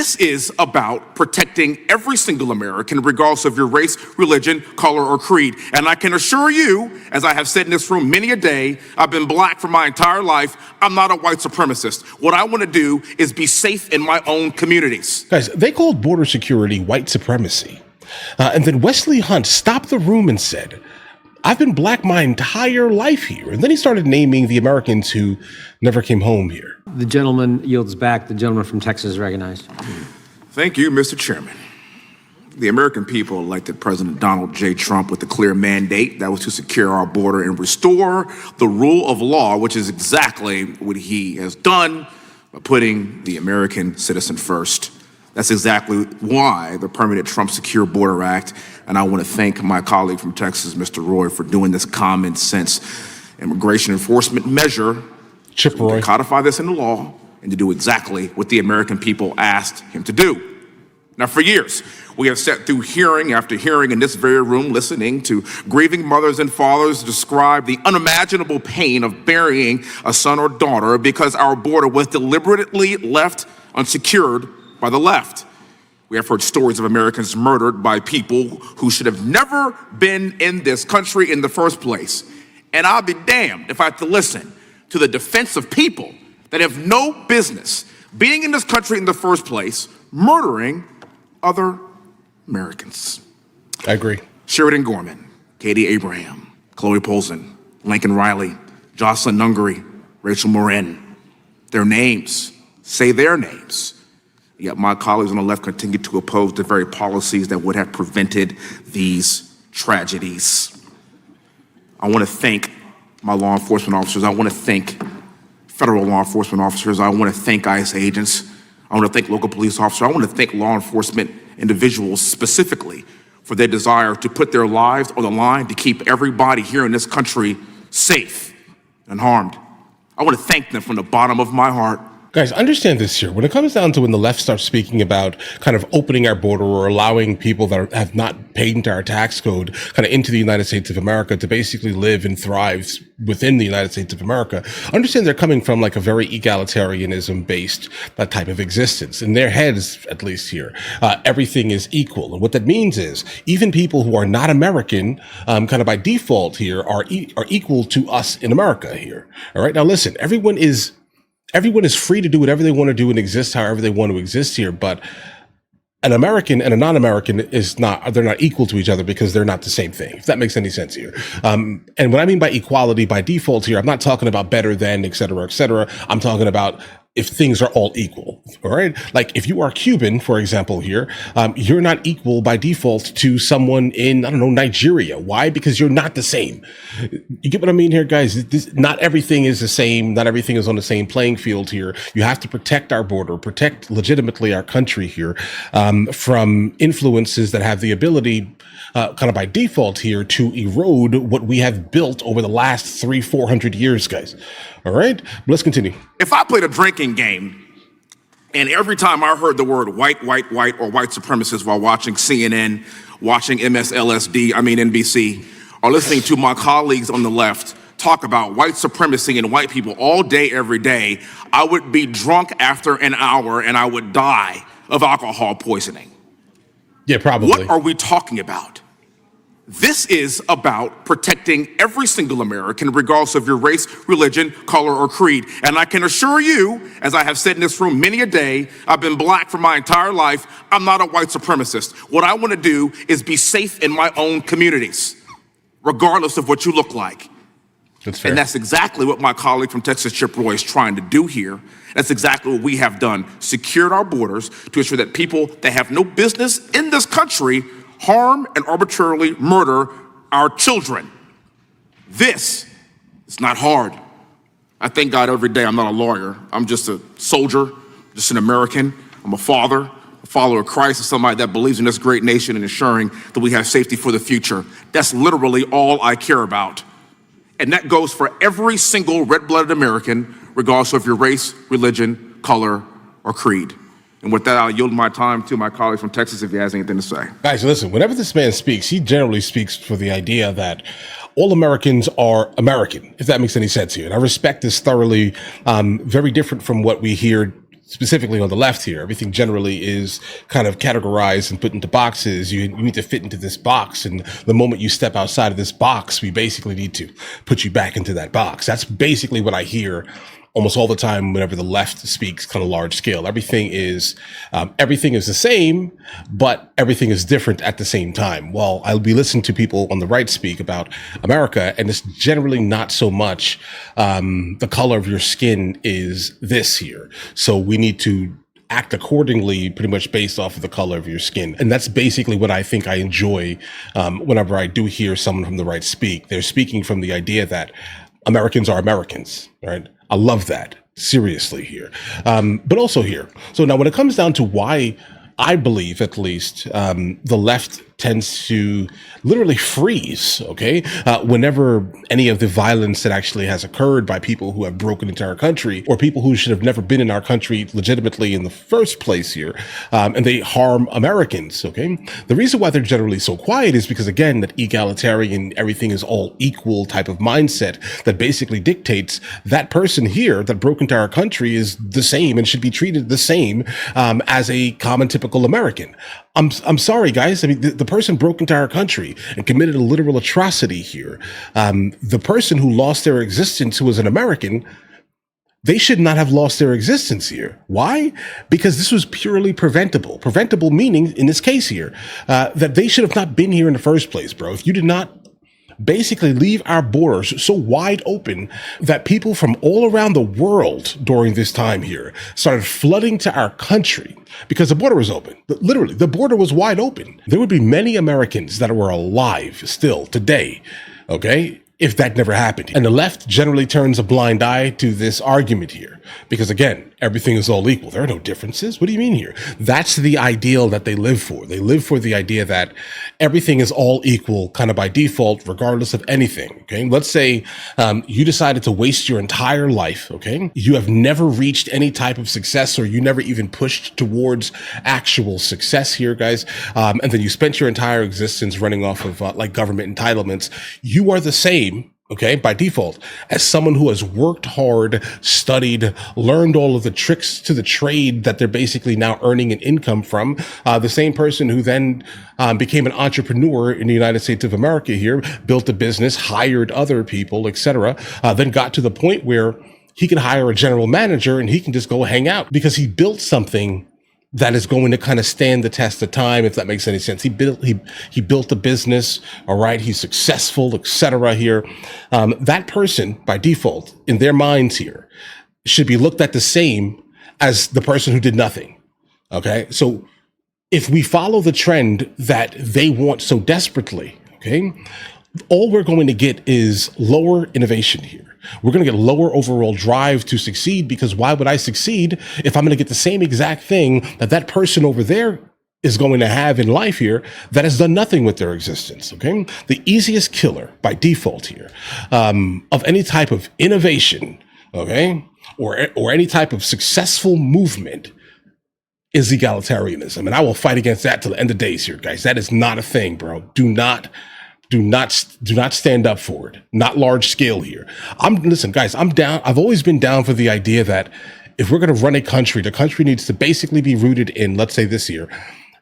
This is about protecting every single American, regardless of your race, religion, color, or creed. And I can assure you, as I have said in this room many a day, I've been black for my entire life. I'm not a white supremacist. What I want to do is be safe in my own communities. Guys, they called border security white supremacy. And then Wesley Hunt stopped the room and said, I've been black my entire life here. And then he started naming the Americans who never came home here. The gentleman yields back. The gentleman from Texas is recognized. Thank you, Mr. Chairman. The American people elected President Donald J. Trump with a clear mandate that was to secure our border and restore the rule of law, which is exactly what he has done by putting the American citizen first. That's exactly why the Permanent Trump Secure Border Act, and I want to thank my colleague from Texas, Mr. Roy, for doing this common sense immigration enforcement measure to codify this into law and to do exactly what the American people asked him to do. Now, for years, we have sat through hearing after hearing in this very room, listening to grieving mothers and fathers describe the unimaginable pain of burying a son or daughter because our border was deliberately left unsecured by the left. We have heard stories of Americans murdered by people who should have never been in this country in the first place. And I'll be damned if I have to listen to the defense of people that have no business being in this country in the first place, murdering other Americans. I agree. Sheridan Gorman, Katie Abraham, Chloe Polson, Lincoln Riley, Jocelyn Nungary, Rachel Morin. Their names, say their names. Yet my colleagues on the left continue to oppose the very policies that would have prevented these tragedies. I want to thank my law enforcement officers. I want to thank federal law enforcement officers. I want to thank ICE agents. I want to thank local police officers. I want to thank law enforcement individuals specifically for their desire to put their lives on the line to keep everybody here in this country safe and unharmed. I want to thank them from the bottom of my heart. Guys, understand this here. When it comes down to when the left starts speaking about kind of opening our border or allowing people that have not paid into our tax code kind of into the United States of America to basically live and thrive within the United States of America, understand they're coming from like a very egalitarianism based type of existence. In their heads, at least here, everything is equal. And what that means is even people who are not American, kind of by default here are equal to us in America here. All right. Now, listen, everyone is free to do whatever they want to do and exist however they want to exist here. But an American and a non-American they're not equal to each other because they're not the same thing, if that makes any sense here. And what I mean by equality by default here, I'm not talking about better than, et cetera, et cetera. I'm talking about if things are all equal, all right? Like if you are Cuban, for example, here, you're not equal by default to someone in, I don't know, Nigeria. Why? Because you're not the same. You get what I mean here, guys? Not everything is the same. Not everything is on the same playing field here. You have to protect our border, protect legitimately our country here, from influences that have the ability, kind of by default here, to erode what we have built over the last 300-400 years, guys. All right, let's continue. If I played a drinking game and every time I heard the word white, or white supremacist while watching CNN, watching NBC, or listening to my colleagues on the left talk about white supremacy and white people all day, every day, I would be drunk after an hour and I would die of alcohol poisoning. Yeah, probably. What are we talking about? This is about protecting every single American, regardless of your race, religion, color, or creed. And I can assure you, as I have said in this room many a day, I've been black for my entire life. I'm not a white supremacist. What I want to do is be safe in my own communities, regardless of what you look like. That's fair. And that's exactly what my colleague from Texas, Chip Roy, is trying to do here. That's exactly what we have done, secured our borders to ensure that people that have no business in this country harm and arbitrarily murder our children. This is not hard. I thank God every day I'm not a lawyer. I'm just a soldier, just an American. I'm a father, a follower of Christ, and somebody that believes in this great nation and ensuring that we have safety for the future. That's literally all I care about. And that goes for every single red-blooded American, regardless of your race, religion, color, or creed. And with that, I'll yield my time to my colleague from Texas if he has anything to say. Guys, listen, whenever this man speaks, he generally speaks for the idea that all Americans are American, if that makes any sense here. And I respect this thoroughly, very different from what we hear specifically on the left here, everything generally is kind of categorized and put into boxes. You need to fit into this box. And the moment you step outside of this box, we basically need to put you back into that box. That's basically what I hear almost all the time whenever the left speaks kind of large scale. Everything is the same, but everything is different at the same time. Well, I'll be listening to people on the right speak about America, and it's generally not so much the color of your skin is this here. So we need to act accordingly, pretty much based off of the color of your skin. And that's basically what I think I enjoy whenever I do hear someone from the right speak. They're speaking from the idea that Americans are Americans, right? I love that, seriously here. But also here. So now when it comes down to why I believe, at least, the left tends to literally freeze, okay? Whenever any of the violence that actually has occurred by people who have broken into our country or people who should have never been in our country legitimately in the first place here, and they harm Americans, okay? The reason why they're generally so quiet is because, again, that egalitarian, everything is all equal type of mindset that basically dictates that person here that broke into our country is the same and should be treated the same as a common typical American. I'm sorry, guys. I mean, the person broke into our country and committed a literal atrocity here. The person who lost their existence, who was an American, they should not have lost their existence here. Why? Because this was purely preventable. Preventable meaning, in this case here, that they should have not been here in the first place, bro. If you did not basically leave our borders so wide open that people from all around the world during this time here started flooding to our country because the border was open. Literally, the border was wide open. There would be many Americans that were alive still today, okay, if that never happened. And the left generally turns a blind eye to this argument here because, again, everything is all equal. There are no differences. What do you mean here? That's the ideal that they live for. They live for the idea that everything is all equal kind of by default, regardless of anything. Okay. Let's say you decided to waste your entire life. Okay. You have never reached any type of success, or you never even pushed towards actual success here, guys. And then you spent your entire existence running off of like government entitlements. You are the same, okay, by default, as someone who has worked hard, studied, learned all of the tricks to the trade that they're basically now earning an income from. The same person who then became an entrepreneur in the United States of America here, built a business, hired other people, etc., then got to the point where he can hire a general manager and he can just go hang out because he built something that is going to kind of stand the test of time, if that makes any sense. He built a business, all right? He's successful, etc. here. That person, by default, in their minds here, should be looked at the same as the person who did nothing, okay? So if we follow the trend that they want so desperately, okay, all we're going to get is lower innovation here. We're going to get lower overall drive to succeed, because why would I succeed if I'm going to get the same exact thing that that person over there is going to have in life here that has done nothing with their existence, okay? The easiest killer by default here of any type of innovation, okay, or any type of successful movement is egalitarianism. And I will fight against that till the end of days here, guys. That is not a thing, bro. Do not stand up for it. Not large scale here. Listen, guys, I'm down. I've always been down for the idea that if we're going to run a country, the country needs to basically be rooted in, let's say this year,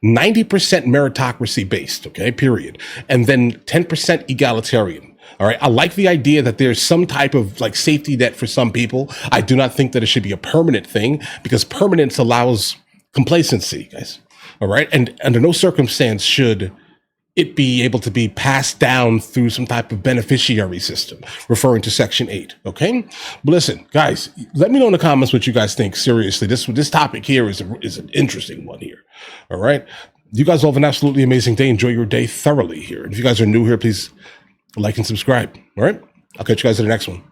90% meritocracy based, okay, period. And then 10% egalitarian. All right. I like the idea that there's some type of like safety net for some people. I do not think that it should be a permanent thing, because permanence allows complacency, guys. All right. And under no circumstance should it be able to be passed down through some type of beneficiary system, referring to Section 8, okay? But listen, guys, let me know in the comments what you guys think. Seriously, this topic here is an interesting one here, all right? You guys all have an absolutely amazing day. Enjoy your day thoroughly here. And if you guys are new here, please like and subscribe, all right? I'll catch you guys in the next one.